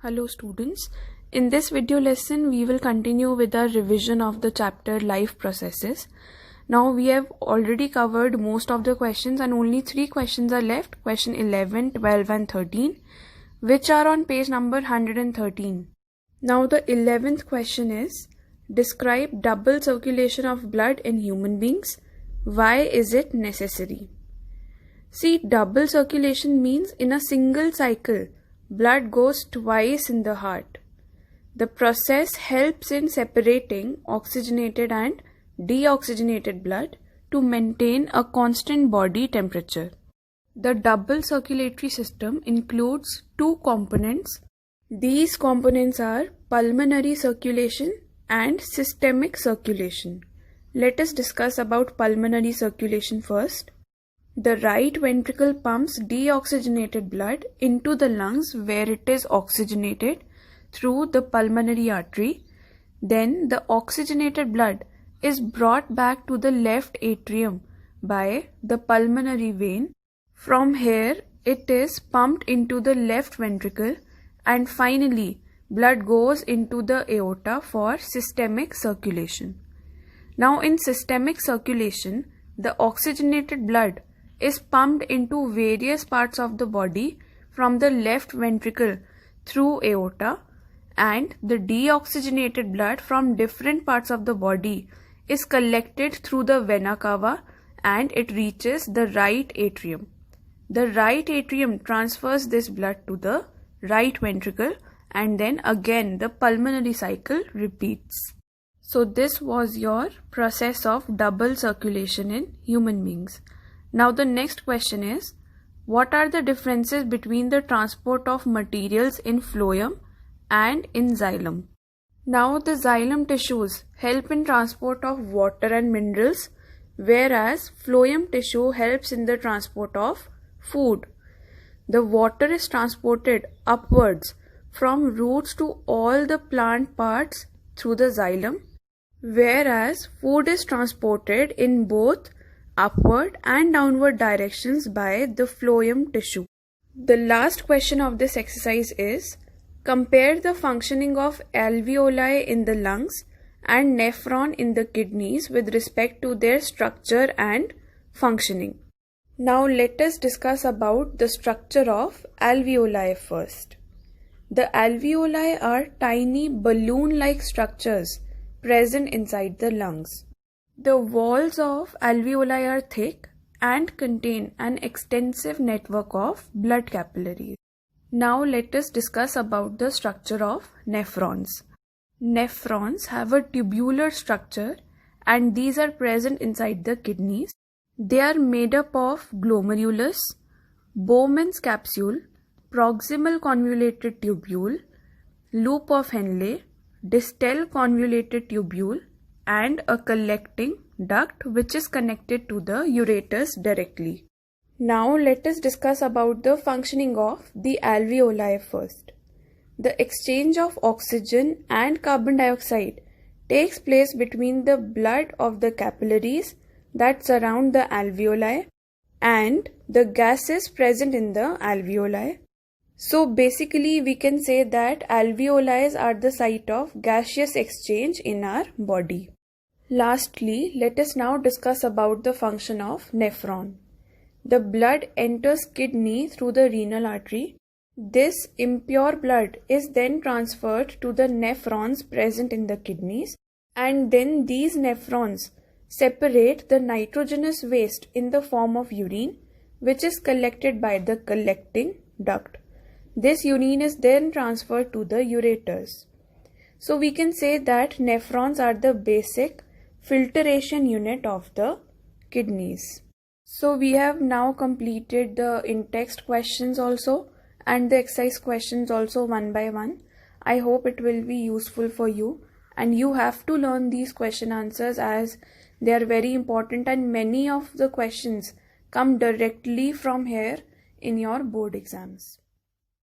Hello students, in this video lesson we will continue with our revision of the chapter life processes. Now we have already covered most of the questions and only 3 questions are left, question 11, 12 and 13, which are on page number 113. Now the 11th question is, describe double circulation of blood in human beings. Why is it necessary? See, double circulation means in a single cycle, blood goes twice in the heart. The process helps in separating oxygenated and deoxygenated blood to maintain a constant body temperature. The double circulatory system includes 2 components. These components are pulmonary circulation and systemic circulation. Let us discuss about pulmonary circulation first. The right ventricle pumps deoxygenated blood into the lungs where it is oxygenated through the pulmonary artery. Then the oxygenated blood is brought back to the left atrium by the pulmonary vein. From here it is pumped into the left ventricle and finally blood goes into the aorta for systemic circulation. Now in systemic circulation, the oxygenated blood is pumped into various parts of the body from the left ventricle through aorta, and the deoxygenated blood from different parts of the body is collected through the vena cava and it reaches the right atrium. The right atrium transfers this blood to the right ventricle and then again the pulmonary cycle repeats. So this was your process of double circulation in human beings. Now the next question is, what are the differences between the transport of materials in phloem and in xylem? Now the xylem tissues help in transport of water and minerals, whereas phloem tissue helps in the transport of food. The water is transported upwards from roots to all the plant parts through the xylem, whereas food is transported in both upward and downward directions by the phloem tissue. The last question of this exercise is, compare the functioning of alveoli in the lungs and nephron in the kidneys with respect to their structure and functioning. Now let us discuss about the structure of alveoli first. The alveoli are tiny balloon-like structures present inside the lungs. The walls of alveoli are thick and contain an extensive network of blood capillaries. Now let us discuss about the structure of nephrons. Nephrons have a tubular structure and these are present inside the kidneys. They are made up of glomerulus, Bowman's capsule, proximal convoluted tubule, loop of Henle, distal convoluted tubule, and a collecting duct which is connected to the ureters directly. Now let us discuss about the functioning of the alveoli first. The exchange of oxygen and carbon dioxide takes place between the blood of the capillaries that surround the alveoli and the gases present in the alveoli. So basically we can say that alveoli are the site of gaseous exchange in our body. Lastly, let us now discuss about the function of nephron. The blood enters kidney through the renal artery. This impure blood is then transferred to the nephrons present in the kidneys, and then these nephrons separate the nitrogenous waste in the form of urine, which is collected by the collecting duct. This urine is then transferred to the ureters. So we can say that nephrons are the basic filtration unit of the kidneys. So we have now completed the in-text questions also and the exercise questions also one by one. I hope it will be useful for you and you have to learn these question answers as they are very important and many of the questions come directly from here in your board exams.